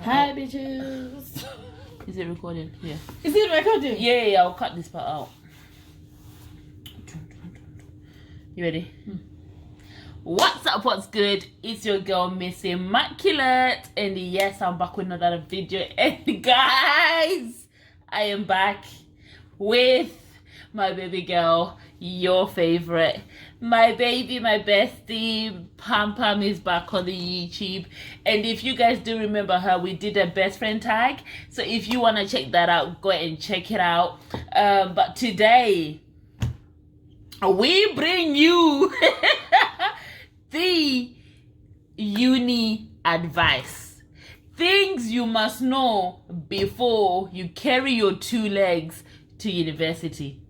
Hi, bitches. Is it recording? Yeah. Is it recording? Yeah, I'll cut this part out. You ready? What's up, what's good? It's your girl, Miss Immaculate. And yes, I'm back with another video. And guys, I am back with my baby girl, your favorite. My baby, my bestie, Pam is back on the YouTube. And if you guys do remember her, we did a best friend tag. So if you want to check that out, go ahead and check it out. But today, we bring you the uni advice. Things you must know before you carry your two legs to university.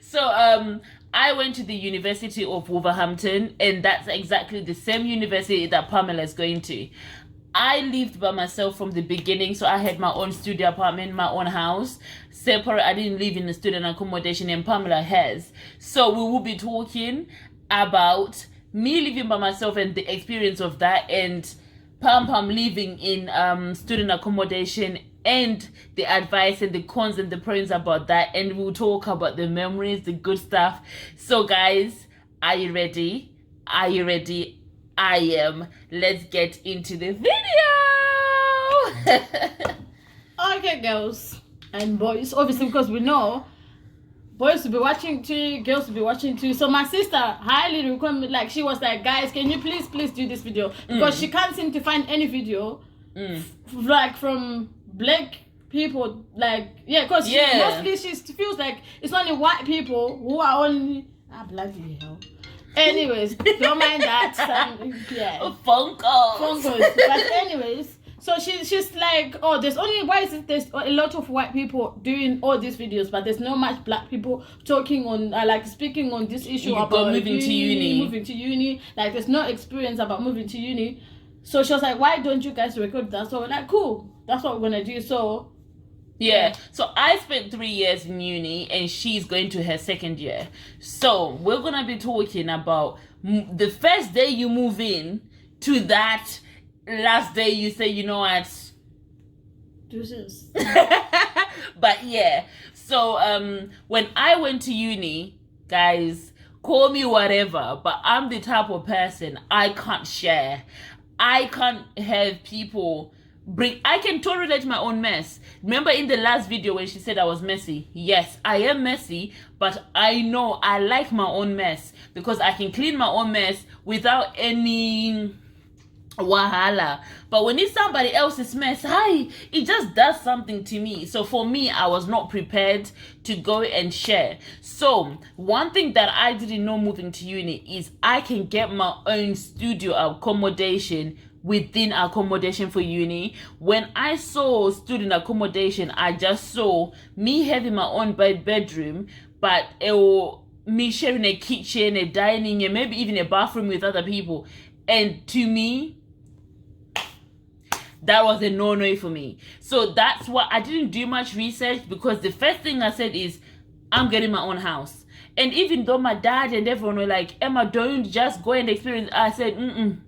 So I went to the University of Wolverhampton, and that's exactly the same university that Pamela is going to. I lived by myself from the beginning, so I had my own studio apartment, my own house, separate. I didn't live in a student accommodation, and Pamela has. So we will be talking about me living by myself and the experience of that, and Pam living in student accommodation, and the advice and the cons and the pros about that. And we'll talk about the memories, the good stuff. So guys, are you ready? Are you ready? I am. Let's get into the video. Okay, girls and boys, obviously, because we know boys will be watching too, girls will be watching too. So my sister highly recommended, like, she was like, guys, can you please do this video, because she can't seem to find any video like from black people, like, yeah, because mostly she feels like it's only white people who are only bloody hell. Anyways, don't mind that. Phone calls. But anyways, so she's like, oh, there's a lot of white people doing all these videos, but there's not much black people talking on, like, speaking on this issue about moving to uni. Like, there's no experience about moving to uni. So she was like, why don't you guys record that? So we're like, cool, that's what we're gonna do. So yeah, so I spent 3 years in uni, and she's going to her second year. So we're gonna be talking about the first day you move in to that last day you say, you know what, deuces. But yeah, so when I went to uni, guys, call me whatever, but I'm the type of person, I can't share. I can't have people I can tolerate my own mess. Remember in the last video when she said I was messy? Yes, I am messy, but I know I like my own mess, because I can clean my own mess without any wahala. But when it's somebody else's mess, it just does something to me. So for me, I was not prepared to go and share. So one thing that I didn't know moving to uni is I can get my own studio accommodation within accommodation for uni. When I saw student accommodation, I just saw me having my own bedroom, but me sharing a kitchen, a dining, and maybe even a bathroom with other people. And to me, that was a no-no for me. So that's why I didn't do much research, because the first thing I said is, I'm getting my own house. And even though my dad and everyone were like, Emma, don't just go and experience, I said,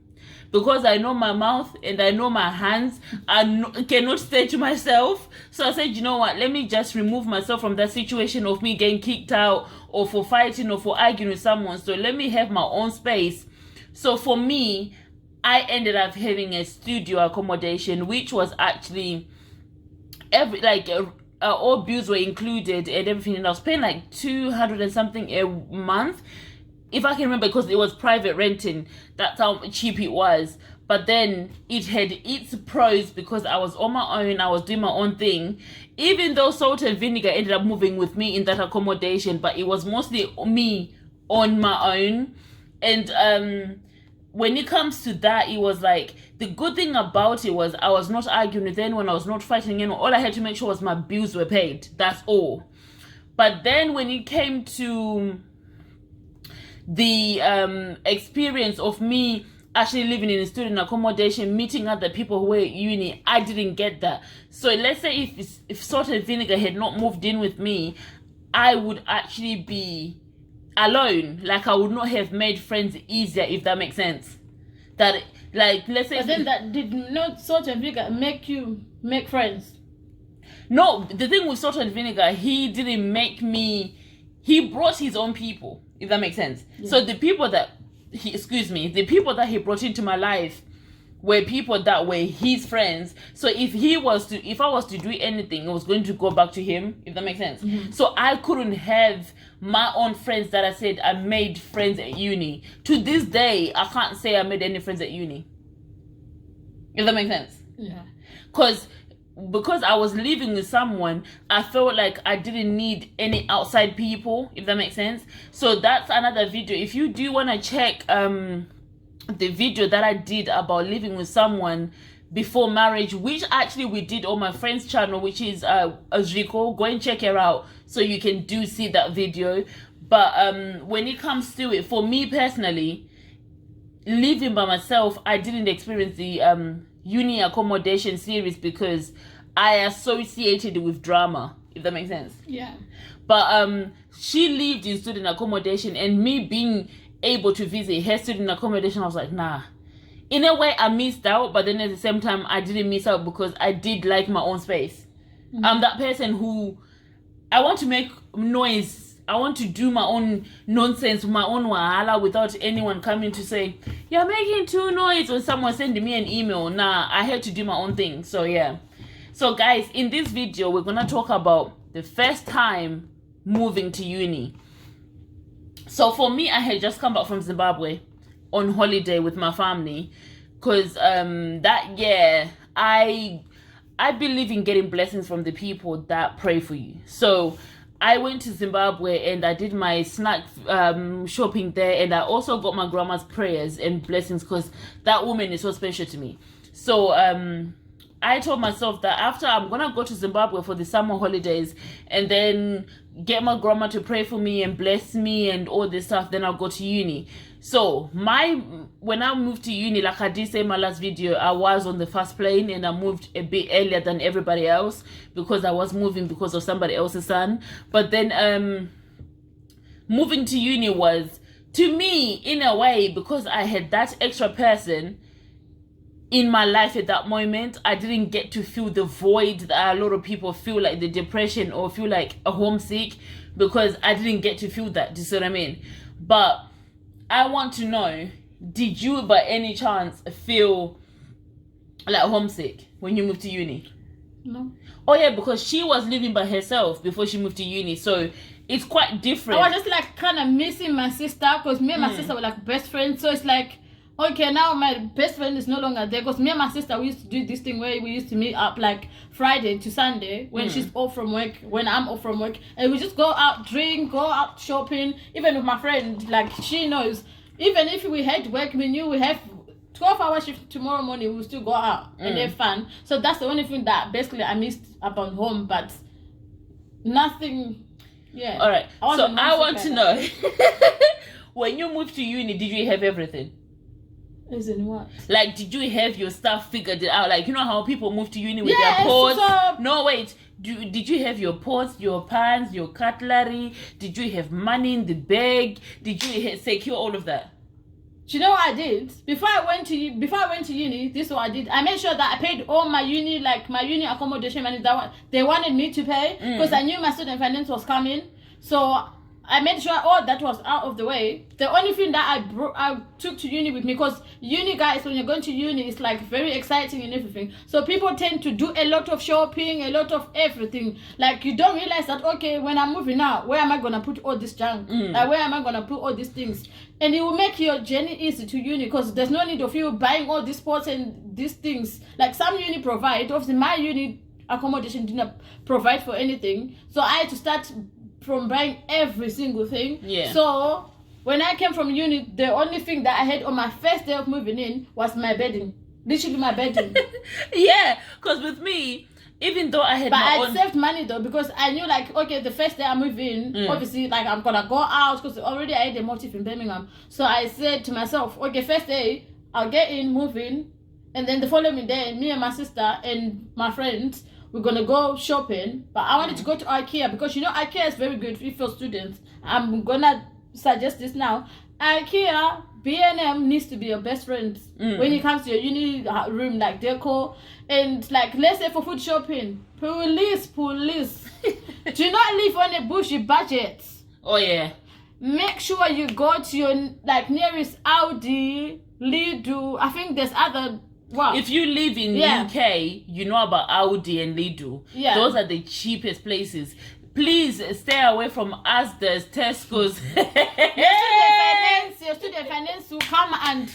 because I know my mouth and I know my hands, I cannot stay to myself. So I said, you know what, let me just remove myself from that situation of me getting kicked out, or for fighting, or for arguing with someone. So let me have my own space. So for me, I ended up having a studio accommodation, which was actually all bills were included and everything, and I was paying like 200 and something a month, if I can remember, because it was private renting. That's how cheap it was. But then it had its pros, because I was on my own, I was doing my own thing. Even though Salt and Vinegar ended up moving with me in that accommodation, but it was mostly me on my own. And when it comes to that, it was like, the good thing about it was I was not arguing with anyone, I was not fighting anyone. All I had to make sure was my bills were paid. That's all. But then when it came to the experience of me actually living in a student accommodation, meeting other people who were at uni, I didn't get that. So let's say if Salt and Vinegar had not moved in with me, I would actually be alone. Like, I would not have made friends easier, if that makes sense. That Like, let's say... But then that did not salt and vinegar make you make friends? No, the thing with salt and vinegar, he didn't make me... He brought his own people, if that makes sense. Yeah. So the people that the people that he brought into my life were people that were his friends. So if I was to do anything, it was going to go back to him, if that makes sense. Mm-hmm. So I couldn't have my own friends that I said I made friends at uni. To this day, I can't say I made any friends at uni. If that makes sense. Yeah. Because I was living with someone, I felt like I didn't need any outside people, if that makes sense. So that's another video. If you do want to check the video that I did about living with someone before marriage, which actually we did on my friend's channel, which is Azriko, go and check her out so you can see that video. But when it comes to it, for me personally, living by myself, I didn't experience the uni accommodation series because I associated it with drama, if that makes sense. Yeah. But she lived in student accommodation, and me being able to visit her student accommodation, I was like, nah. In a way, I missed out, but then at the same time, I didn't miss out because I did like my own space. Mm-hmm. I'm that person who I want to make noise. I want to do my own nonsense, my own wahala without anyone coming to say, you're making too noise, or someone sending me an email. Nah, I had to do my own thing. So yeah. So guys, in this video, we're going to talk about the first time moving to uni. So for me, I had just come back from Zimbabwe on holiday with my family. Because that year, I believe in getting blessings from the people that pray for you. So I went to Zimbabwe and I did my snack shopping there, and I also got my grandma's prayers and blessings because that woman is so special to me. So I told myself that after I'm gonna go to Zimbabwe for the summer holidays and then get my grandma to pray for me and bless me and all this stuff, then I'll go to uni. So when I moved to uni, like I did say in my last video, I was on the first plane and I moved a bit earlier than everybody else because I was moving because of somebody else's son. But then moving to uni was, to me, in a way, because I had that extra person in my life at that moment, I didn't get to feel the void that a lot of people feel, like the depression or feel like a homesick, because I didn't get to feel that. Do you see what I mean? But I want to know, did you by any chance feel like homesick when you moved to uni? No. Oh yeah, because she was living by herself before she moved to uni, so it's quite different. I was just like kind of missing my sister because me and my sister were like best friends. So it's like, okay, now my best friend is no longer there because me and my sister, we used to do this thing where we used to meet up like Friday to Sunday when she's off from work, when I'm off from work, and we just go out, drink, go out shopping. Even with my friend, like she knows, even if we had work, we knew we have 12-hour shift tomorrow morning, we'll still go out and have fun. So that's the only thing that basically I missed about home, but nothing. Yeah. All right. So I want to know, when you moved to uni, did you have everything? As in what? Like, did you have your stuff figured out? Like, you know how people move to uni with their pots? No, wait. Did you have your pots, your pans, your cutlery? Did you have money in the bag? Did you secure all of that? Do you know what I did? Before I went to uni, this is what I did. I made sure that I paid all my uni, like my uni accommodation money that they wanted me to pay, because I knew my student finance was coming. So I made sure all that was out of the way. The only thing that I took to uni with me, because uni, guys, when you're going to uni, it's like very exciting and everything. So people tend to do a lot of shopping, a lot of everything. Like you don't realize that, okay, when I'm moving out, where am I going to put all this junk? Like where am I going to put all these things? And it will make your journey easy to uni because there's no need of you buying all these sports and these things. Like some uni provide. Obviously, my uni accommodation didn't provide for anything. So I had to start from buying every single thing. Yeah. So when I came from uni, the only thing that I had on my first day of moving in was my bedding. Literally my bedding. Yeah, because with me, even though I had I saved money though, because I knew like, okay, the first day I move in, obviously like I'm gonna go out because already I had a motive in Birmingham. So I said to myself, okay, first day I'll get in, move in, and then the following day, me and my sister and my friends, we're gonna go shopping. But I wanted to go to IKEA because you know IKEA is very good for students. I'm gonna suggest this now. IKEA, B&M needs to be your best friend when it comes to your uni room, like deco, and like let's say for food shopping. Police. Do not live on a bushy budget. Oh yeah. Make sure you go to your like nearest Audi, Lidl. I think there's other. Wow. If you live in UK, you know about Audi and Lidl. Yeah. Those are the cheapest places. Please stay away from Asda's, Tesco's. Your student finance will come and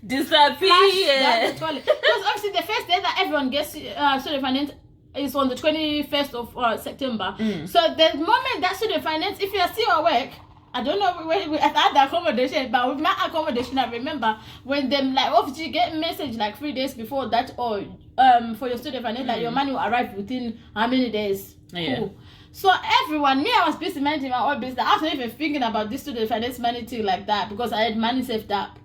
disappear. Because obviously the first day that everyone gets student finance is on the 21st of September. So the moment that student finance, if you are still at work, I don't know where we at the accommodation, but with my accommodation, I remember when them like obviously you get a message like 3 days before that, or for your student finance, like your money will arrive within how many days. Yeah. Cool. So everyone, I was busy managing my own business. I wasn't even thinking about this student finance money thing like that because I had money saved up.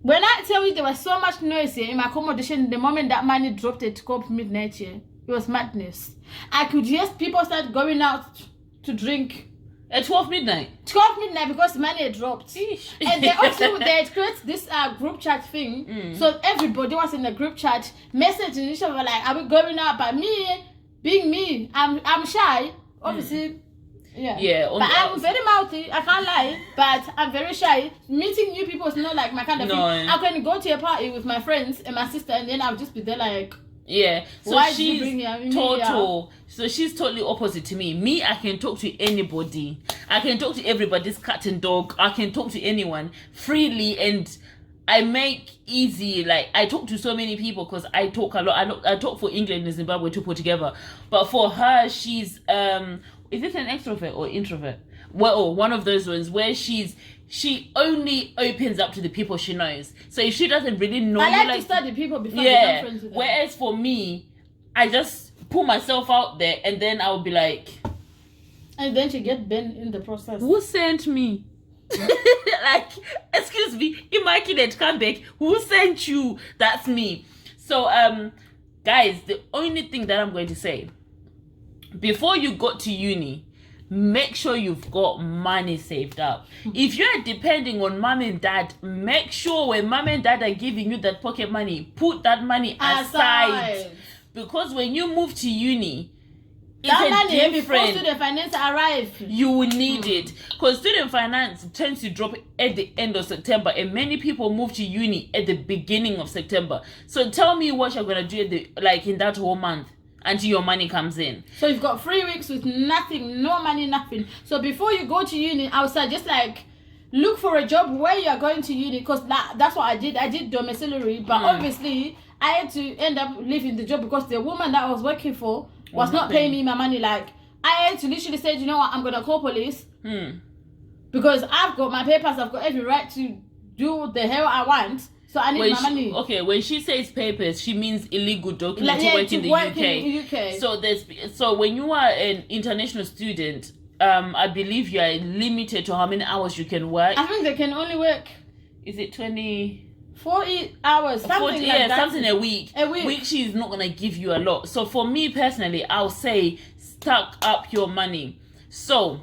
When I tell you there was so much noise here in my accommodation, the moment that money dropped at midnight here, it was madness. I could hear people start going out to drink. At 12 midnight? 12 midnight because money had dropped. And they also they had created this group chat thing. So everybody was in the group chat messaging each other like, are we going out? But me, being me, I'm shy, obviously. Yeah. But I'm very mouthy, I can't lie, but I'm very shy. Meeting new people is not like my kind of thing. I can go to a party with my friends and my sister and then I'll just be there like, yeah, so why she's total. So she's totally opposite to me. Me, I can talk to anybody. I can talk to everybody's cat and dog. I can talk to anyone freely, and I make easy. Like I talk to so many people because I talk a lot. I talk for England and Zimbabwe to put together. But for her, she's is it an extrovert or introvert? Well, one of those ones where she only opens up to the people she knows. So if she doesn't really know, I like to study people before I become friends with them. Whereas for me, I just put myself out there and then I'll be like, and then she get banned in the process. Who sent me? Like, excuse me, Immaculate Comeback. Who sent you? That's me. So guys, the only thing that I'm going to say, before you got to uni, make sure you've got money saved up. If you're depending on mom and dad, make sure when mom and dad are giving you that pocket money, put that money aside. Because when you move to uni, that money before student finance arrive, you will need it. Because student finance tends to drop at the end of September, and many people move to uni at the beginning of September. So tell me what you're gonna do in that whole month until your money comes in. So you've got 3 weeks with nothing, no money, nothing. So before you go to uni, I would suggest like look for a job where you're going to uni, because that's what I did. I did domiciliary, but obviously I had to end up leaving the job because the woman that I was working for was not paying me my money. Like I had to literally say, you know what, I'm gonna call police because I've got my papers, I've got every right to do the hell I want. So I need my money. Okay, when she says papers, she means illegal documents to work in the UK. So when you are an international student, I believe you are limited to how many hours you can work. I think they can only work. Is it 40 hours? Something like that. Something a week. Which is not gonna give you a lot. So for me personally, I'll say stack up your money. So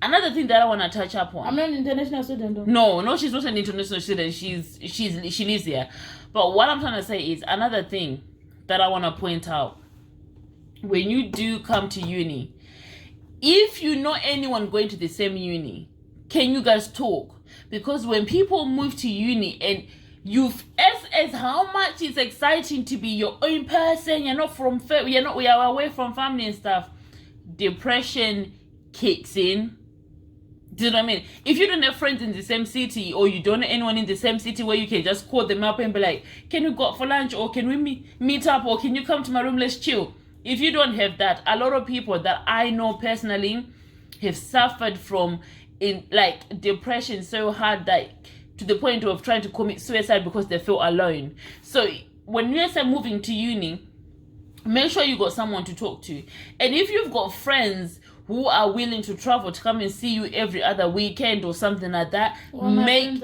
another thing that I want to touch up on. I'm not an international student though. No, she's not an international student. She lives here. But what I'm trying to say is another thing that I want to point out. When you do come to uni, if you know anyone going to the same uni, can you guys talk? Because when people move to uni and as how much it's exciting to be your own person, we are away from family and stuff, depression kicks in. Do you know what I mean? If you don't have friends in the same city, or you don't know anyone in the same city where you can just call them up and be like, can you go out for lunch, or can we meet up, or can you come to my room, let's chill? If you don't have that, a lot of people that I know personally have suffered from depression so hard that to the point of trying to commit suicide because they feel alone. So when you are moving to uni, make sure you got someone to talk to. And if you've got friends who are willing to travel to come and see you every other weekend or something like that, make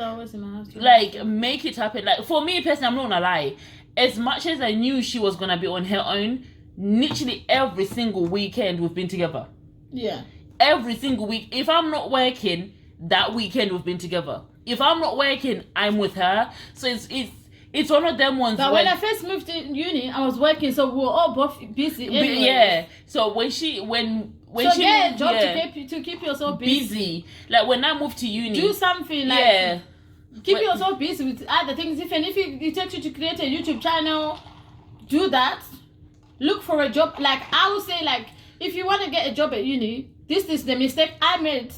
it happen. Like for me personally, I'm not gonna lie, as much as I knew she was gonna be on her own, literally every single weekend we've been together. Yeah. Every single week. If I'm not working, that weekend we've been together. If I'm not working, I'm with her. So it's one of them ones. But when I first moved to uni, I was working, so we were all both busy. Anyway. Yeah. So when she get a job to keep yourself busy. Like when I moved to uni, do something like keep yourself busy with other things. If it takes you to create a YouTube channel, do that. Look for a job. Like I would say, like if you want to get a job at uni, this is the mistake I made.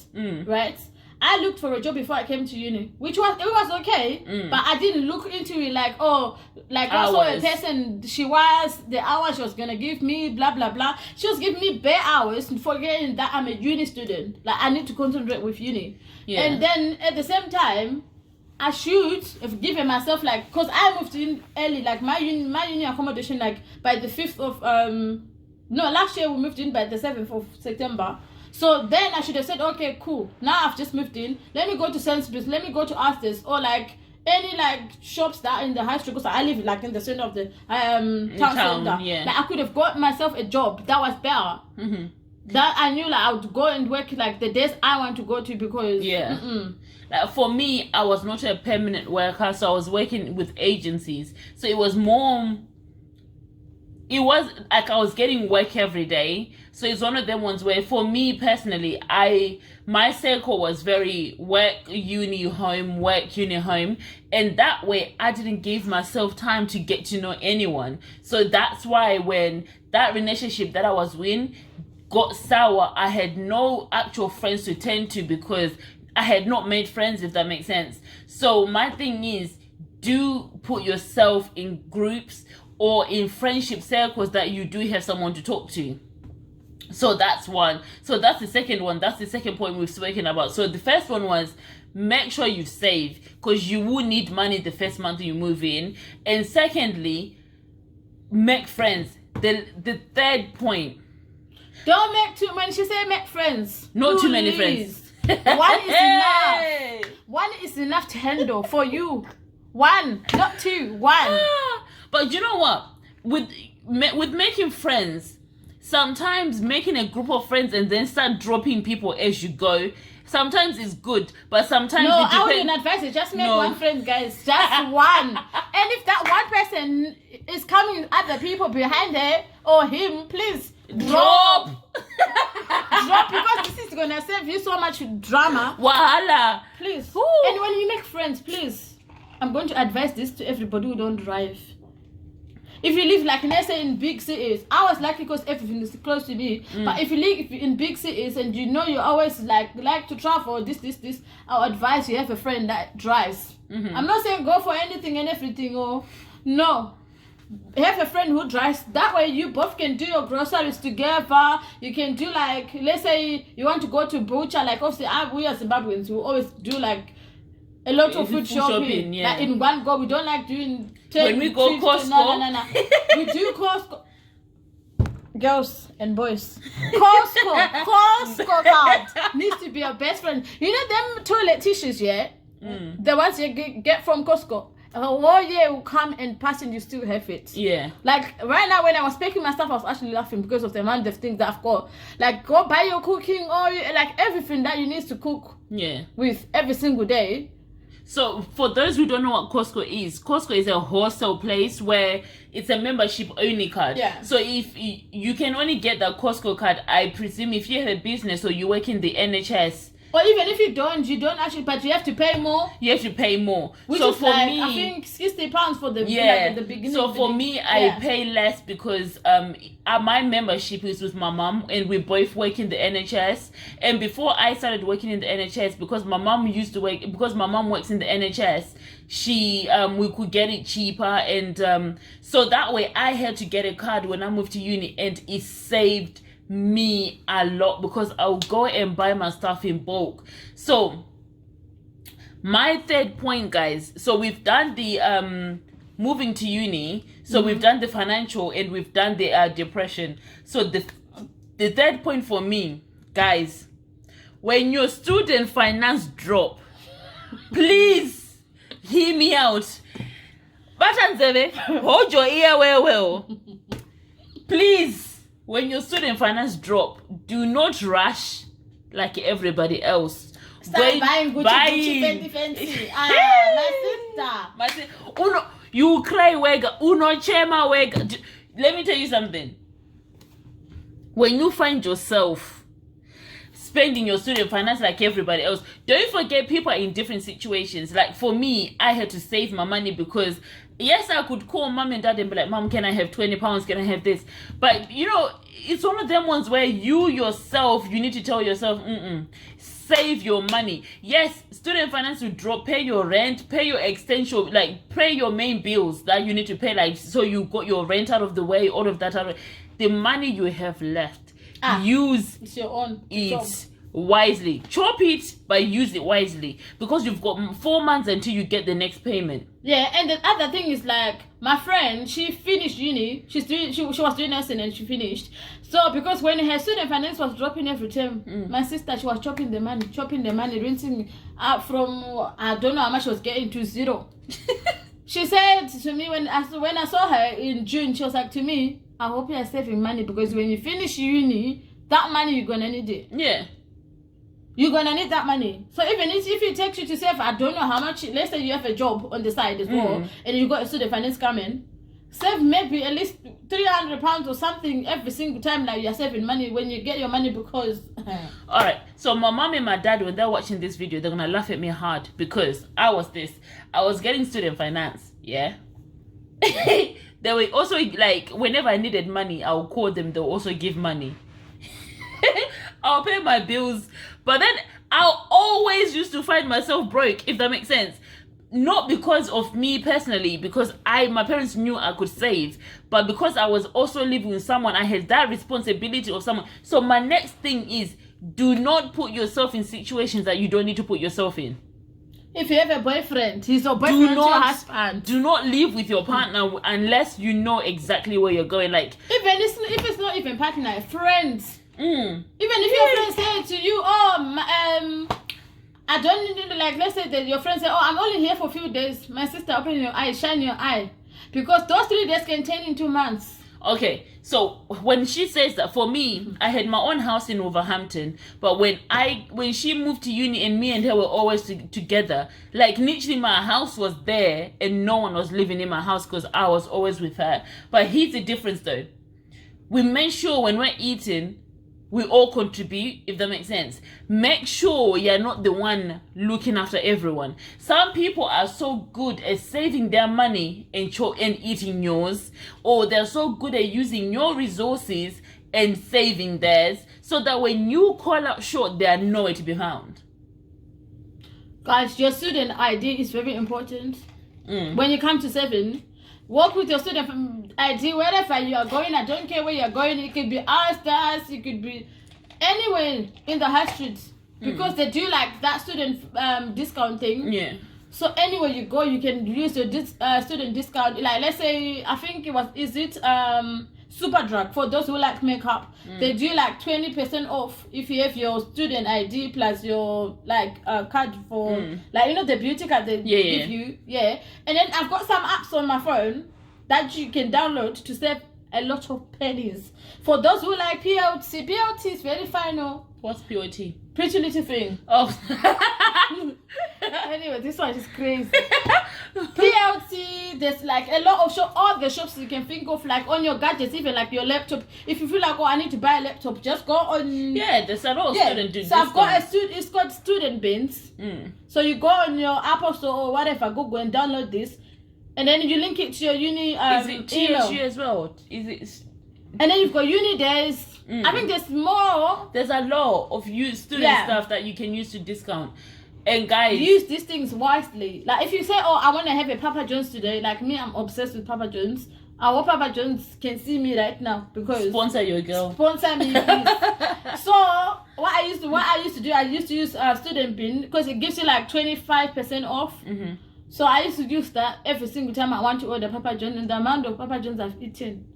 Right. I looked for a job before I came to uni, which was okay, but I didn't look into it like I saw a person, she was the hours she was gonna give me, blah blah blah. She was giving me bare hours, forgetting that I'm a uni student. Like I need to concentrate with uni, and then at the same time, I should have given myself because I moved in early, like my uni accommodation, like by the 5th of last year we moved in by the 7th of September. So then I should have said, okay, cool. Now I've just moved in. Let me go to Sainsbury's. Let me go to Asda's or any shops that are in the high street. Because I live in the center of the town center. Yeah. Like I could have got myself a job that was better. That I knew I would go and work the days I want to go to because Like for me, I was not a permanent worker, so I was working with agencies. So it was more. It was like I was getting work every day. So it's one of them ones where for me personally, my circle was very work, uni, home, work, uni, home. And that way I didn't give myself time to get to know anyone. So that's why when that relationship that I was in got sour, I had no actual friends to turn to because I had not made friends, if that makes sense. So my thing is, do put yourself in groups or in friendship circles that you do have someone to talk to. So that's one. So that's the second one. That's the second point we've spoken about. So the first one was make sure you save because you will need money the first month you move in. And secondly, make friends. The third point. Don't make too many. She said make friends. Not too many friends. One is enough. One is enough to handle for you. One, not two. One. But you know what? With making friends, sometimes making a group of friends and then start dropping people as you go, sometimes it's good, but sometimes I wouldn't advise it. Just make one friend, guys. Just one. And if that one person is coming with other people behind her or him, please drop. Drop because this is gonna save you so much drama. Wahala. Please. And when you make friends, please. I'm going to advise this to everybody who don't drive. If you live let's say in big cities, I was lucky because everything is close to me. But if you live in big cities and you always like to travel, this, I would advise you have a friend that drives. I'm not saying go for anything and everything. No. Have a friend who drives. That way you both can do your groceries together. You can do let's say you want to go to butcher. Obviously we as Zimbabweans, we always do a lot of food shopping. Like in one go. We don't like doing. When we go Costco. No. We do Costco. Girls and boys. Costco card needs to be your best friend. You know them toilet tissues, the ones you get from Costco. A whole year will come and pass and you still have it. Yeah. Right now when I was packing my stuff, I was actually laughing because of the amount of things that I've got. Go buy your cooking oil, everything that you need to cook. Yeah. With every single day. So for those who don't know what Costco is a wholesale place where it's a membership only card. Yeah. So if you can only get the Costco card, I presume if you have a business or you work in the NHS. Or even if you don't actually, but you have to pay more. You have to pay more. Which so is for me, I think £60 for the the beginning. So for me, I pay less because my membership is with my mom and we both work in the NHS. And before I started working in the NHS, because my mom works in the NHS, we could get it cheaper, and so that way I had to get a card when I moved to uni, and it saved me a lot because I'll go and buy my stuff in bulk. So my third point, guys, so we've done the moving to uni, so we've done the financial, and we've done the depression. So the third point for me, guys, when your student finance drop, please hear me out. Batanzebe, hold your ear well. Please, when your student finance drop, do not rush like everybody else. Start buying Gucci, fancy. My sister. Uno, you cry wega. Uno chema wega. Let me tell you something. When you find yourself spending your student finance like everybody else, don't forget people are in different situations. Like for me, I had to save my money because yes, I could call mom and dad and be like, Mom, can I have 20 pounds? Can I have this? But you know, it's one of them ones where you yourself, you need to tell yourself, save your money. Yes, student finance will drop, pay your rent, pay your extension, like pay your main bills that you need to pay, like so you got your rent out of the way, all of that out of it. The money you have left, use it's your own it wisely. Chop it, but use it wisely because you've got 4 months until you get the next payment. Yeah, and the other thing is like my friend, she finished uni. She was doing nursing and she finished. So because when her student finance was dropping every time, my sister, she was chopping the money, rinsing out from I don't know how much she was getting to zero. She said to me when I saw her in June, she was like to me, I hope you are saving money because when you finish uni, that money you're gonna need it. Yeah. You're gonna need that money. So even if it takes you to save, I don't know how much, let's say you have a job on the side as well, and you got a student finance coming, save maybe at least £300 or something every single time that you're saving money when you get your money because... Alright, so my mom and my dad, when they're watching this video, they're gonna laugh at me hard because I was getting student finance, yeah? They were also like, whenever I needed money, I'll call them, they'll also give money. I'll pay my bills, but then I'll always used to find myself broke, if that makes sense. Not because of me personally, because my parents knew I could save, but because I was also living with someone, I had that responsibility of someone. So my next thing is, do not put yourself in situations that you don't need to put yourself in. If you have a boyfriend, he's your boyfriend, your husband. Do not live with your partner unless you know exactly where you're going. Like if it's not even partner, friends. Even if your friend say to you, I don't need, like, let's say that your friend say, I'm only here for a few days. My sister, open your eye, shine your eye, because those 3 days can turn into months. Okay, so when she says that, for me, I had my own house in Wolverhampton, but when she moved to uni and me and her were always together, like literally my house was there and no one was living in my house because I was always with her. But here's the difference though. We make sure when we're eating, we all contribute, if that makes sense. Make sure you're not the one looking after everyone. Some people are so good at saving their money and eating yours, or they're so good at using your resources and saving theirs, so that when you call out short, they are nowhere to be found. Guys, your student ID is very important. When you come to saving, work with your student ID wherever you are going. I don't care where you're going. It could be Stars, it could be anywhere in the high streets, because they do like that student discount thing. Yeah. So anywhere you go, you can use your student discount. Like let's say, I think Superdrug, for those who like makeup, they do like 20% off if you have your student ID plus your card for like the beauty card they give you. Yeah. And then I've got some apps on my phone that you can download to save a lot of pennies. For those who like PLT, PLT is very final. What's PLT? Pretty little thing. Oh. Anyway, this one is crazy. PLT, there's like a lot of all the shops you can think of, like on your gadgets, even like your laptop. If you feel like, I need to buy a laptop, just go on. Yeah, there's a lot of student do. So I've got it's called Student Bins. So you go on your Apple Store or whatever, Google, and download this, and then you link it to your uni is it TSU as well? Is it? And then you've got uni days. I think there's more. There's a lot of student stuff that you can use to discount. And guys, use these things wisely. Like if you say, I want to have a Papa John's today, like me, I'm obsessed with Papa John's. I hope Papa John's can see me right now, because sponsor your girl. Sponsor me, please. So what I used to do, I used to use Student Bin, because it gives you like 25% off. So I used to use that every single time I want to order Papa John's, and the amount of Papa John's I've eaten,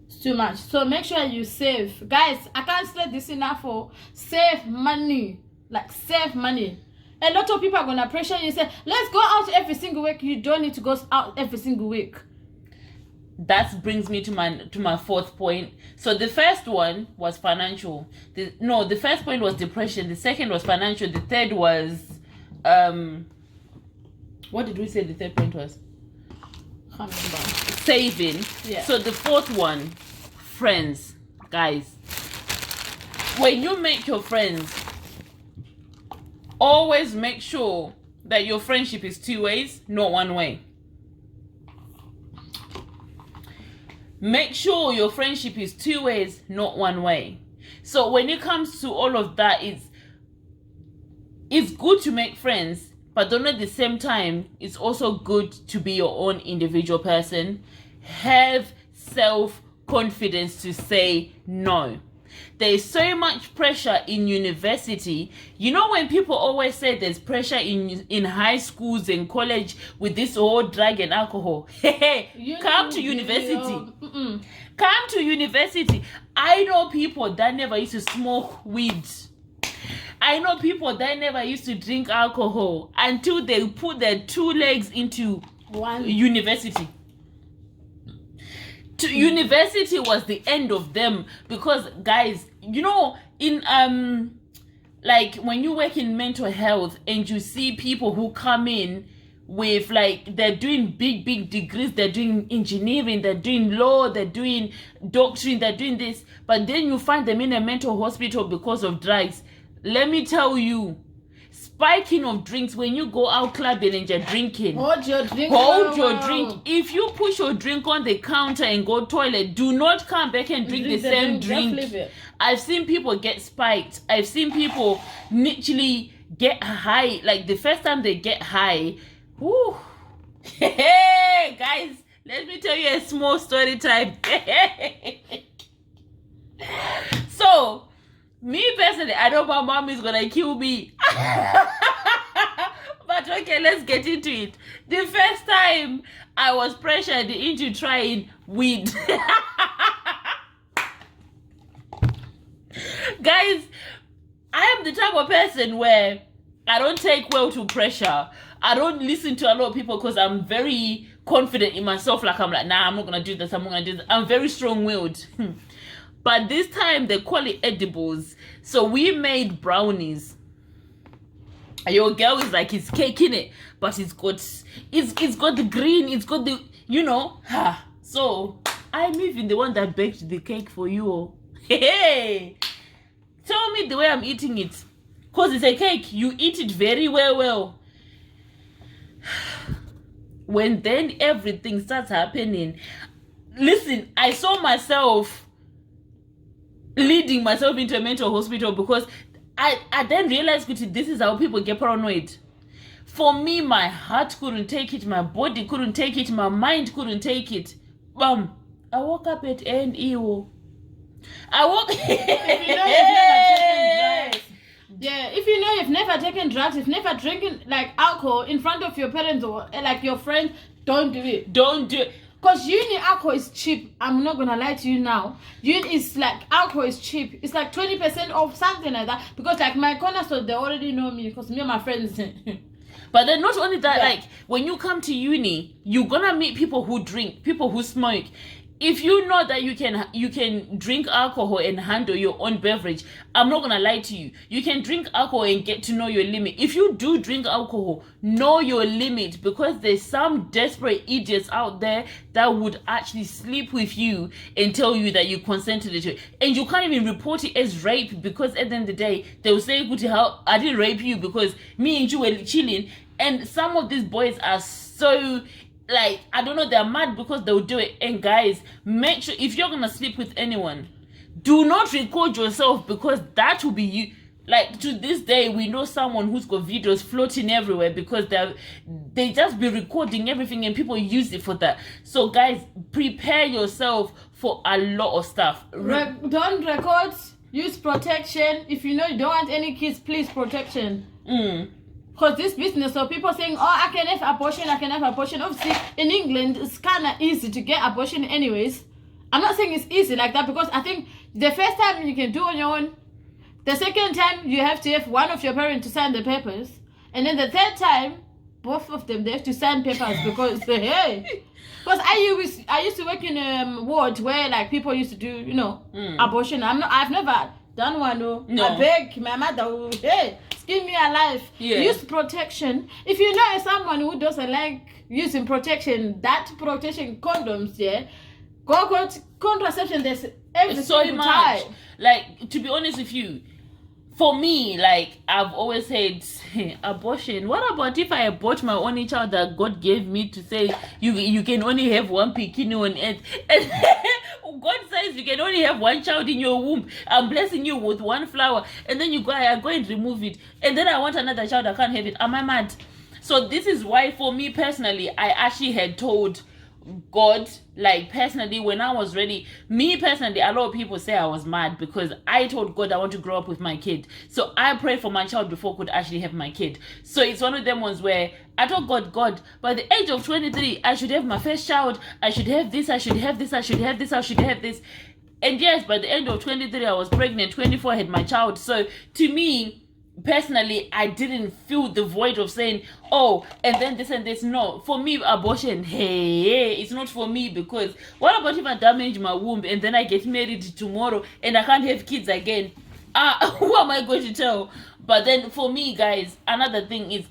it's too much. So make sure you save, guys. I can't stress this enough. For save money, like save money. A lot of people are gonna pressure you, say, let's go out every single week. You don't need to go out every single week. that brings me to my fourth point. So the first one was financial. The first point was depression. The second was financial. The third was what did we say the third point was? Saving. Yeah. So the fourth one, friends. Guys, when you make your friends, always make sure that your friendship is two ways, not one way. Make sure your friendship is two ways, not one way. So when it comes to all of that, it's good to make friends, but then at the same time, it's also good to be your own individual person. Have self-confidence to say no. There is so much pressure in university. You know, when people always say there's pressure in high schools and college with this whole drug and alcohol. Come to university. Come to university. I know people that never used to smoke weed. I know people that never used to drink alcohol until they put their two legs into university. University was the end of them, because guys, you know, in like when you work in mental health and you see people who come in with, like, they're doing big degrees, they're doing engineering, they're doing law, they're doing doctrine, they're doing this, but then you find them in a mental hospital because of drugs. Let me tell you, spiking of drinks, when you go out clubbing and you're drinking, hold your drink. If you push your drink on the counter and go toilet, do not come back and drink the same drink. I've seen people get spiked. I've seen people literally get high. Like the first time they get high, whoo. Hey guys, let me tell you a small story time. So me personally, I know my mom is gonna kill me. But okay, let's get into it. The first time I was pressured into trying weed. Guys, I am the type of person where I don't take well to pressure. I don't listen to a lot of people because I'm very confident in myself. Like, I'm like, nah, I'm not gonna do this, I'm not gonna do this. I'm very strong-willed. But this time they call it edibles. So we made brownies. Your girl is like, it's cake in it, but it's got the green, it's got the, you know. So I'm even the one that baked the cake for you. Hey, tell me the way I'm eating it, cause it's a cake. You eat it very well. When then everything starts happening. Listen, I saw myself leading myself into a mental hospital because I then realized this is how people get paranoid. For me, my heart couldn't take it, my body couldn't take it, my mind couldn't take it. I woke up at NEO. If you know you've never taken drugs, you've never drinking like alcohol in front of your parents or like your friends, don't do it. Don't do it. Because Unie alcohol is cheap. I'm not gonna lie to you now. Unie is like, alcohol is cheap. It's like 20% off, something like that. Because like my corner store, they already know me because me and my friends. But then not only that, like when you come to Unie, you're gonna meet people who drink, people who smoke. If you know that you can drink alcohol and handle your own beverage, I'm not gonna lie to you. You can drink alcohol and get to know your limit. If you do drink alcohol, know your limit, because there's some desperate idiots out there that would actually sleep with you and tell you that you consented to it, and you can't even report it as rape, because at the end of the day they will say, "How I didn't rape you because me and you were chilling." And some of these boys are so, like, I don't know, they're mad because they'll do it. And guys, make sure if you're gonna sleep with anyone, do not record yourself, because that will be you. Like, to this day, we know someone who's got videos floating everywhere because they just be recording everything and people use it for that. So guys, prepare yourself for a lot of stuff. Don't record, use protection. If you know you don't want any kids, please, protection. Because this business of people saying, oh, I can have abortion. Obviously, in England, it's kind of easy to get abortion anyways. I'm not saying it's easy like that, because I think the first time you can do on your own. The second time, you have to have one of your parents to sign the papers. And then the third time, both of them, they have to sign papers because hey. Because I used to work in a ward where like people used to do, you know, abortion. I've never done one. No. I beg my mother, hey, give me a life. Yeah. Use protection. If you know someone who doesn't like using protection, that protection condoms, yeah, go contraception. There's every so single much. time. Like, to be honest with you, for me, like, I've always said, abortion. What about if I abort my only child that God gave me to say, you can only have one bikini on earth? And God says you can only have one child in your womb. I'm blessing you with one flower. And then you go and remove it. And then I want another child, I can't have it. Am I mad? So this is why, for me personally, I actually had told God, like, personally, when I was ready, me personally, a lot of people say I was mad because I told God I want to grow up with my kid. So I prayed for my child before I could actually have my kid. So it's one of them ones where I told God, by the age of 23, I should have my first child. I should have this, I should have this, I should have this, I should have this. And yes, by the end of 23, I was pregnant. 24, I had my child. So to me, personally, I didn't feel the void of saying, oh, and then this and this. No, for me, abortion, hey, it's not for me, because what about if I damage my womb and then I get married tomorrow and I can't have kids again? Who am I going to tell? But then for me, guys, another thing is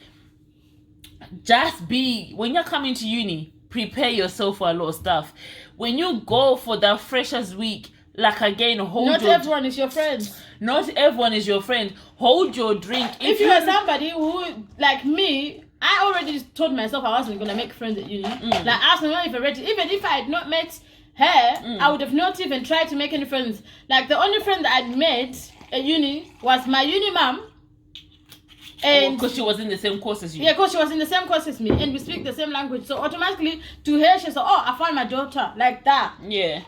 just when you're coming to uni, prepare yourself for a lot of stuff. When you go for the freshers week, like, again, not everyone is your friend. Not everyone is your friend. Hold your drink. If you are somebody who, like me, I already told myself I wasn't gonna make friends at uni. Like, I was not even ready. Even if I had not met her, I would have not even tried to make any friends. Like, the only friend that I'd made at uni was my uni mom. And because she was in the same course as you. Yeah, because she was in the same course as me, and we speak the same language. So automatically, to her, she said, "Oh, I found my daughter," like that. Yeah.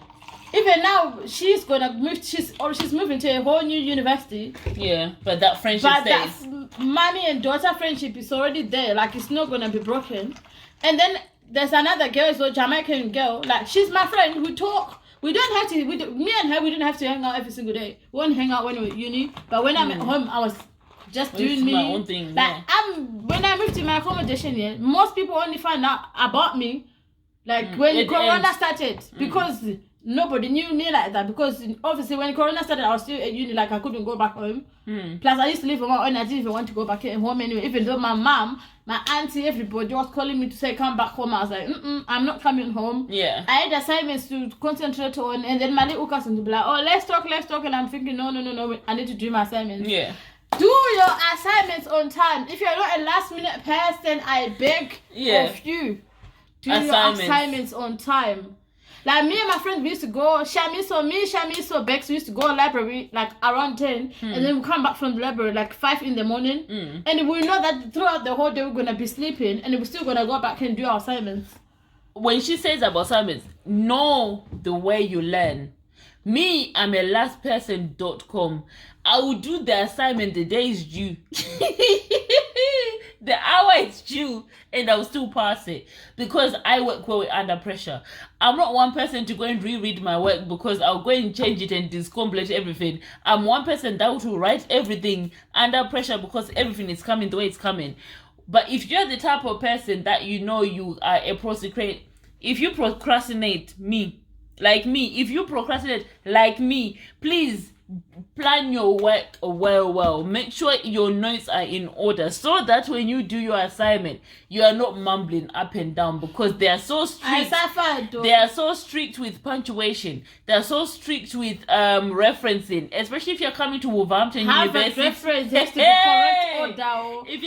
Even now, she's gonna move. She's moving to a whole new university. Yeah, but that friendship stays. That mommy and daughter friendship is already there. Like, it's not gonna be broken. And then there's another girl, so Jamaican girl. Like, she's my friend. We talk. We don't have to. Me and her, we didn't have to hang out every single day. We won't hang out when we're at uni. But when I'm at home, I was just doing me. My own thing. Like, when I moved to my accommodation here, most people only find out about me, like, when Corona started, because nobody knew me like that, because obviously when Corona started, I was still at uni, like, I couldn't go back home. Plus, I used to live on my own. I didn't even want to go back home anyway, even though my mom, my auntie, everybody was calling me to say, come back home. I was like, I'm not coming home. Yeah. I had assignments to concentrate on, and then my little cousin would be like, oh, let's talk, and I'm thinking, no, I need to do my assignments. Yeah. Do your assignments on time. If you're not a last-minute person, I beg of you, do your assignments on time. Like, me and my friends, we used to go, Shamiso, Bex, we used to go to library, like, around 10, and then we come back from the library, like, 5 in the morning, and we know that throughout the whole day we're going to be sleeping, and we're still going to go back and do our assignments. When she says about assignments, know the way you learn. Me, I'm a lastperson.com. I will do the assignment the day is due. The hour is due, and I'll still pass it, because I work well under pressure. I'm not one person to go and reread my work because I'll go and change it and discomplete everything. I'm one person that will write everything under pressure because everything is coming the way it's coming. But if you're the type of person that you know you are a procrastinator, if you procrastinate, if you procrastinate like me, please plan your work well. Make sure your notes are in order so that when you do your assignment, you are not mumbling up and down, because they are so strict. They are so strict with punctuation. They are so strict with referencing, especially if you're coming to Wolverhampton University. Reference has to be correct order. If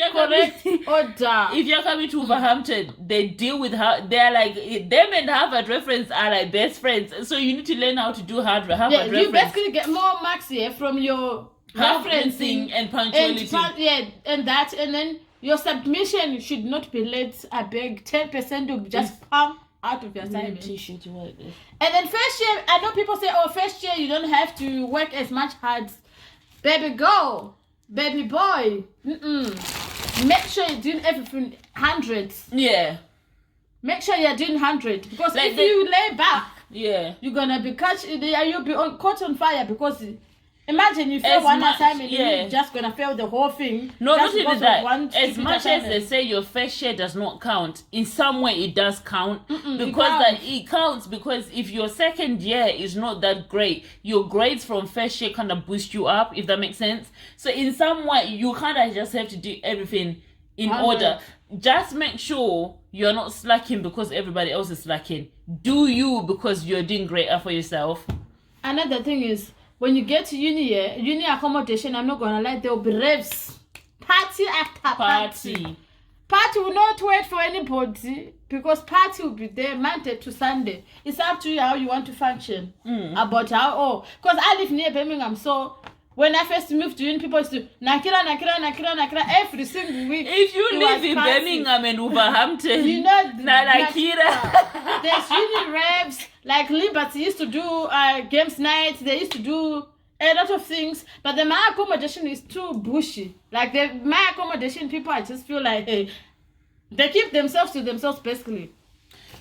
you're coming to Wolverhampton, they deal with they're like, them and Harvard reference are like best friends. So you need to learn how to do Harvard reference. You basically get more marks here from your referencing and punctuality. And then your submission should not be late. I beg, 10% will just come out of your assignment. And then first year, I know people say, oh, first year you don't have to work as much hard. Baby girl, baby boy, make sure you're doing everything hundreds. Yeah. Make sure you're doing 100, because if you lay back, you're gonna be you'll be caught on fire, because Imagine you fail As one much- assignment, yeah. you're just gonna fail the whole thing. No, just not because even of one that. As stupid much as they assignment. say your fair share does not count, in some way it does count. it Because counts. it counts because if your second year is not that great, your grades from first year kind of boost you up, if that makes sense. So in some way, you kind of just have to do everything in 100. order. Just make sure you're not slacking because everybody else is slacking. Do you because you're doing greater for yourself. Another thing is, when you get to uni accommodation, I'm not gonna lie, there will be raves. Party after party. Party will not wait for anybody because party will be there Monday to Sunday. It's up to you how you want to function. About how, because I live near Birmingham, so when I first moved to uni, people used to nakira every single week. If you it live was in party. Birmingham and Wolverhampton, You know, Nakira. there's uni raves, like Liberty used to do games nights, they used to do a lot of things, but my accommodation is too bushy. Like my accommodation, people, I just feel like they keep themselves to themselves basically.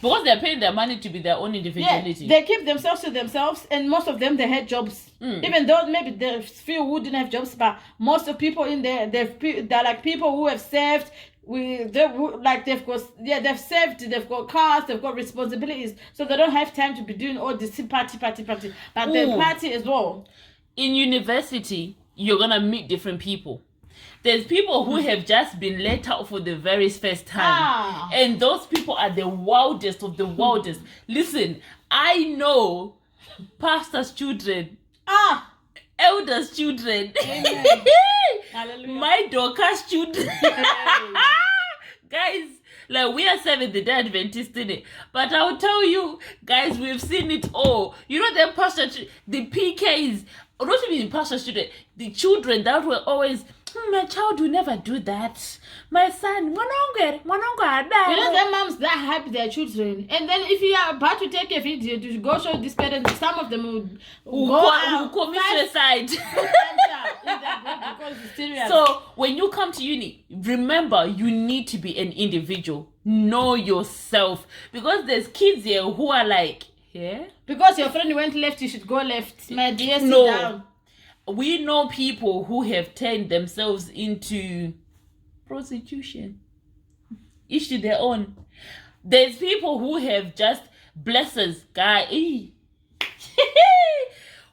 Because they're paying their money to be their own individuality. They keep themselves to themselves, and most of them they had jobs. Even though maybe there's few who didn't have jobs, but most of people in there, they're like people who have saved. They've saved, they've got cars, they've got responsibilities, so they don't have time to be doing all this party, but they party as well. In university, you're gonna meet different people. There's people who have just been let out for the very first time. And those people are the wildest of the wildest. Listen, I know pastors' children, elders' children, my daughter's children. Guys, like we are Seventh-day Adventists in it. But I'll tell you, guys, we've seen it all. You know, the pastor, the PKs, not even pastor student, the children that were always, my child will never do that. My son, You know, their moms that happy their children, and then if you are about to take a video to go show this parent, some of them will go out, commit suicide. because it's serious. So when you come to uni, remember you need to be an individual. Know yourself, because there's kids here who are like, yeah, because your friend went left, you should go left. My dear, sit No. down. We know people who have turned themselves into prostitution. Each to their own. There's people who have just blessers, guy.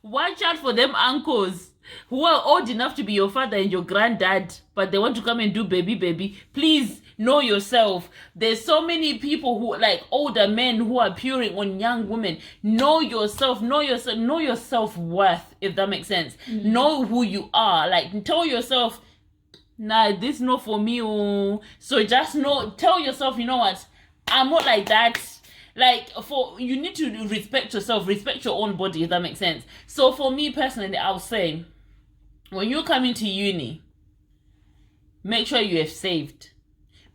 Watch out for them uncles who are old enough to be your father and your granddad, but they want to come and do baby. Please know yourself. There's so many people who, like older men, who are peering on young women. Know yourself. Know your self-worth, if that makes sense. Know who you are. Like, tell yourself, nah, this is not for me. Oh. So just tell yourself, you know what, I'm not like that. Like, you need to respect yourself, respect your own body, if that makes sense. So for me personally, I'll say, when you come into uni, make sure you have saved.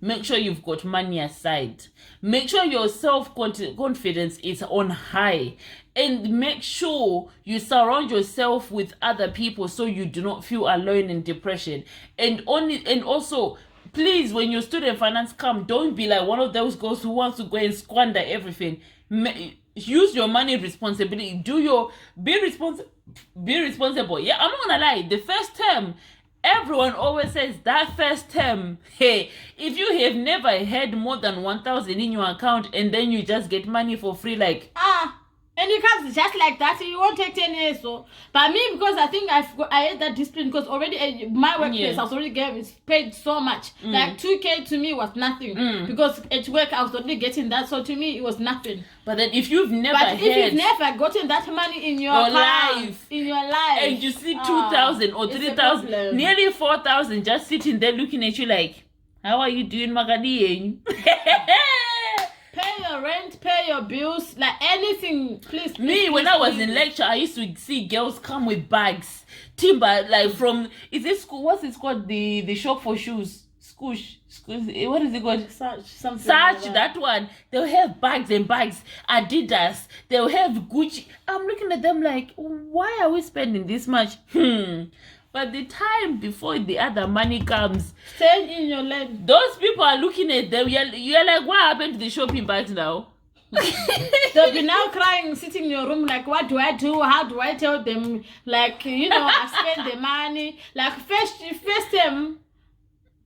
Make sure you've got money aside. Make sure your self-confidence is on high. And make sure you surround yourself with other people so you do not feel alone in depression. And also, please, when your student finance come, don't be like one of those girls who wants to go and squander everything. Use your money responsibly. Be responsible. Yeah, I'm not gonna lie. The first term, everyone always says that first term, hey, if you have never had more than 1,000 in your account and then you just get money for free, like and you can't just like that, you won't take 10 years. So, but me, because I think I had that discipline, because already my workplace, I was already paid so much. Like 2K to me was nothing, because at work I was already getting that. So to me it was nothing. But then if you've never gotten that money in your life, and you see 2,000 or 3,000, nearly 4,000 just sitting there looking at you like, how are you doing, Magadi? Pay your rent, pay your bills, like anything, please. When I was in lecture, I used to see girls come with bags, timber, like from, is it school? What's it called? The shop for shoes, Scoosh. What is it called? Such that one. They'll have bags and bags. Adidas. They'll have Gucci. I'm looking at them like, why are we spending this much? But the time before the other money comes, stay in your lane. Those people are looking at them. You're like, what happened to the shopping bags now? They'll be now crying, sitting in your room, like, what do I do? How do I tell them? Like, I spend the money. Like, first time,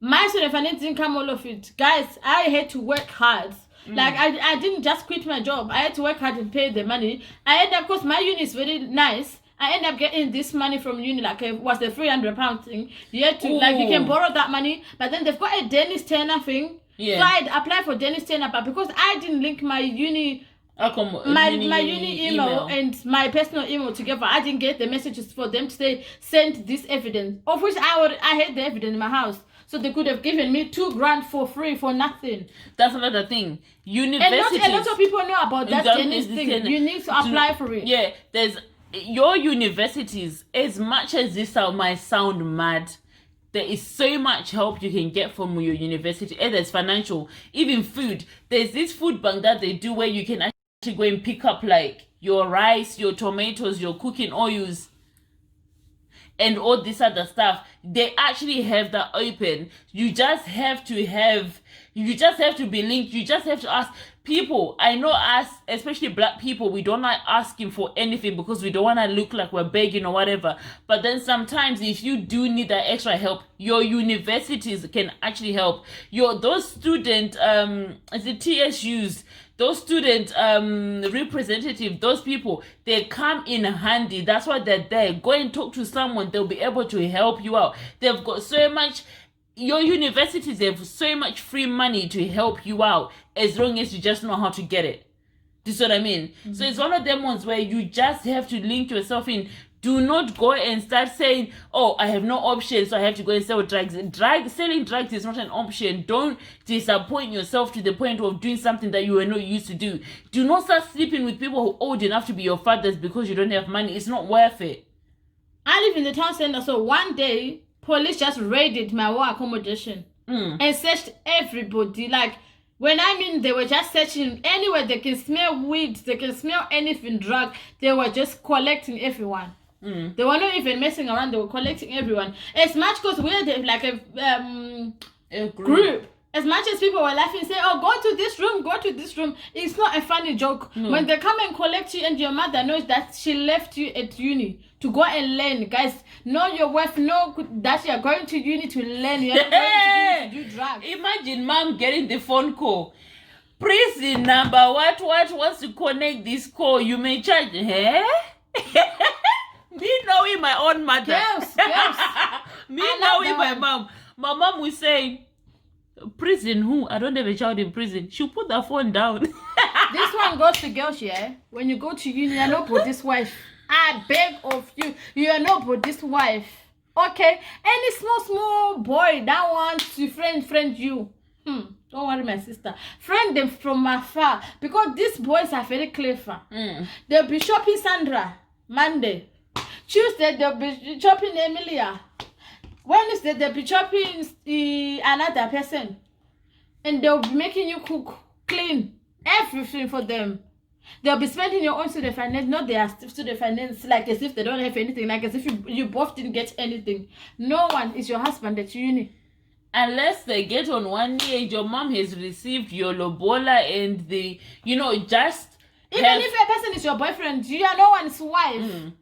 my finance didn't come all of it. Guys, I had to work hard. Like, I didn't just quit my job. I had to work hard and pay the money. I ended up, because my uni is very nice, I ended up getting this money from uni, like it was the £300 thing. You had to, like, you can borrow that money, but then they've got a Dennis Turner thing. Yeah. So I'd apply for Dennis Turner, but because I didn't link my uni uni email and my personal email together, I didn't get the messages for them to say, send this evidence, of which I had the evidence in my house. So they could have given me $2,000 for free for nothing. That's another thing. Universities. And not a lot of people know about that Dennis thing. You need to apply for it. Yeah, there's your universities, as much as this might sound mad, there is so much help you can get from your university. And there's financial, even food. There's this food bank that they do where you can actually go and pick up like your rice, your tomatoes, your cooking oils, and all this other stuff. They actually have that open. You just have to be linked. You just have to ask people. I know us, especially black people, we don't like asking for anything because we don't want to look like we're begging or whatever. But then sometimes if you do need that extra help, your universities can actually help. Those student TSUs, those student representative, those people, they come in handy. That's why they're there. Go and talk to someone. They'll be able to help you out. They've got so much, your universities have so much free money to help you out as long as you just know how to get it. Do you see what I mean? Mm-hmm. So it's one of them ones where you just have to link yourself in. Do not go and start saying, oh, I have no option, so I have to go and sell drugs. Selling drugs is not an option. Don't disappoint yourself to the point of doing something that you were not used to do. Do not start sleeping with people who are old enough to be your fathers because you don't have money. It's not worth it. I live in the town center, so one day, police just raided my war accommodation and searched everybody. Like, when I mean they were just searching anywhere they can smell weed, they can smell anything, drug, they were just collecting everyone. They were not even messing around, they were collecting everyone. As much because we had like a group. As much as people were laughing, say, oh, go to this room, it's not a funny joke. No. When they come and collect you and your mother knows that she left you at uni to go and learn. Guys, know your wife, know that you're going to uni to learn. You're not going to uni to do drugs. Imagine mom getting the phone call. Prison number, what wants to connect this call? You may charge, Me knowing my own mother. Girls. Me knowing my mom. My mom will say, prison who? I don't have a child in prison. She'll put the phone down. This one goes to girls, yeah? When you go to uni, you're not for this wife. I beg of you, you are not for this wife. Okay? Any small boy that wants to friend you. Don't worry, my sister. Friend them from afar. Because these boys are very clever. They'll be shopping Sandra Monday. Tuesday, they'll be shopping Emilia. Wednesday, they'll be chopping another person. And they'll be making you cook, clean, everything for them. They'll be spending your own student finance, not their student finance, like as if they don't have anything, like as if you both didn't get anything. No one is your husband at uni. Unless they get on one knee and your mom has received your lobola and just... Even if a person is your boyfriend, you are no one's wife.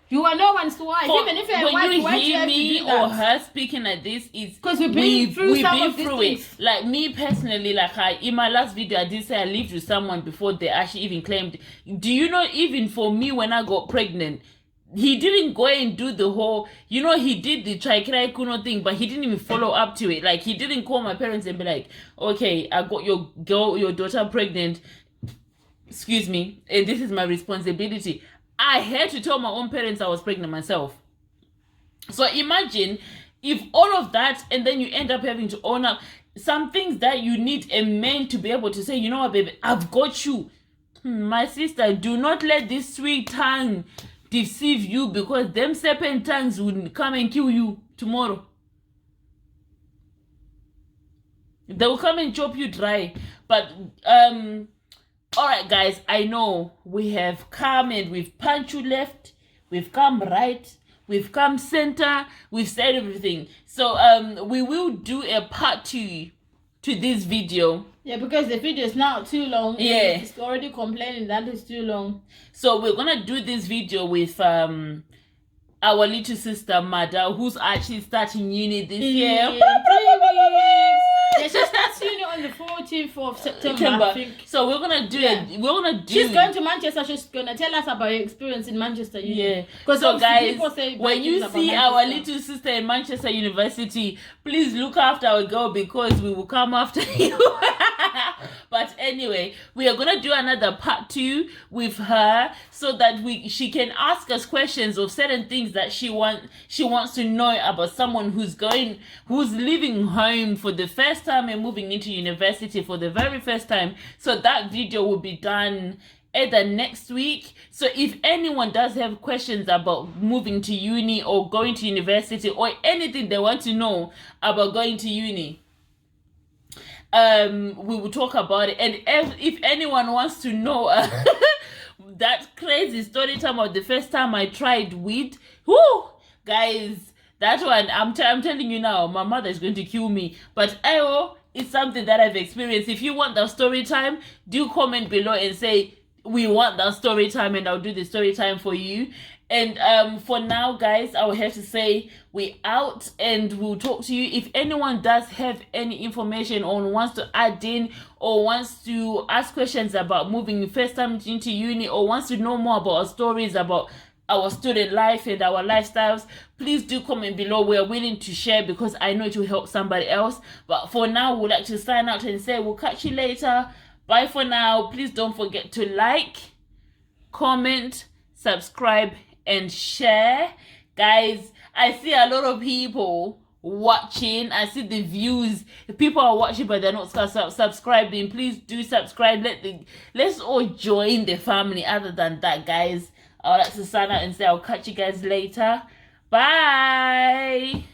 You are no one's wife. Even if you're a wife, why do you have to do that? Or her speaking like this, is because we've been through it. Like me personally, in my last video, I did say I lived with someone before they actually even claimed. Do you know, even for me when I got pregnant, he didn't go and do the whole, he did the Chaikrai Kuno thing, but he didn't even follow up to it. Like, he didn't call my parents and be like, okay, I got your daughter pregnant. Excuse me, and this is my responsibility. I had to tell my own parents I was pregnant myself. So imagine if all of that, and then you end up having to own up some things that you need a man to be able to say, you know what, baby, I've got you. My sister, do not let this sweet tongue deceive you, because them serpent tongues will come and kill you tomorrow. They will come and chop you dry. But all right, guys, I know we have come and we've punched you left, we've come right, we've come center, we've said everything. So we will do a part 2 to this video. Yeah, because the video is now too long. Yeah. It's already complaining that it's too long. So we're gonna do this video with our little sister Mada, who's actually starting uni this year. 3 weeks. Yeah, she starts uni on the 14th of September, I think. So we're gonna do it. We're gonna do. She's going to Manchester. She's gonna tell us about her experience in Manchester Uni. Yeah. Because so guys, people say when you see our little sister in Manchester University, please look after our girl because we will come after you. But anyway, we are gonna do another part 2 with her so that she can ask us questions of certain things that she wants to know about someone who's leaving home for the first time and moving into university for the very first time. So that video will be done either next week. So if anyone does have questions about moving to uni or going to university or anything they want to know about going to uni, we will talk about it. And if anyone wants to know that crazy story time of the first time I tried weed, whoo, guys, that one, I'm telling you now, my mother is going to kill me. But it's something that I've experienced. If you want that story time, do comment below and say we want that story time, and I'll do the story time for you. And for now, guys, I will have to say we out, and we'll talk to you. If anyone does have any information or wants to add in or wants to ask questions about moving first time into uni or wants to know more about our stories about our student life and our lifestyles, please do comment below. We are willing to share because I know it will help somebody else. But for now, we'd like to sign out and say we'll catch you later. Bye for now. Please don't forget to like, comment, subscribe, and share. Guys, I see a lot of people watching. I see the views. People are watching but they're not subscribing. Please do subscribe. Let's all join the family. Other than that, guys, I would like to sign out and say I'll catch you guys later. Bye.